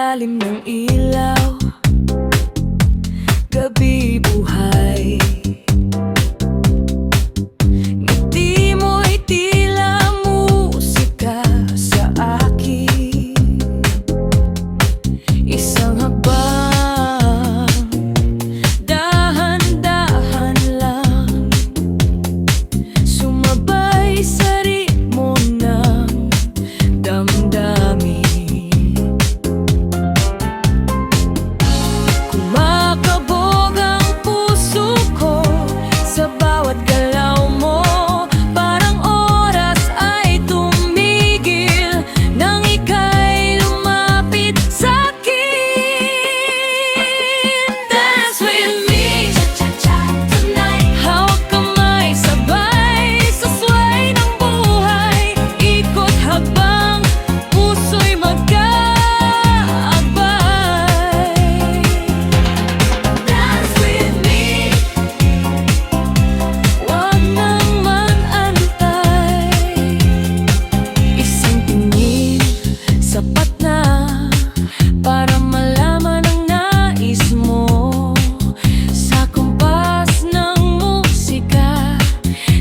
ilalim ng ilaw, gabi buhay. Ngiti mo'y tila musika sa akin. Isang habang dahan-dahan lang, sumabay sa ritmo ng damdamin. Kumakabog ang puso ko sa bawat galaw mo. Parang oras ay tumigil nang ika'y lumapit sa'kin. Dance with me, cha-cha-cha tonight. Hawak kamay, sabay sa sway ng buhay. Ikot habang puso'y magkaabay. Dance with me, wag nang mag-antay. Isang tingin, sapat na para malaman ang nais mo. Sa kumpas ng musika,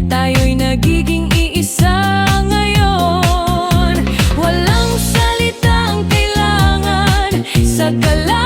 tayo'y nagiging iisa ngayon. Walang salitang kailangan sa galaw.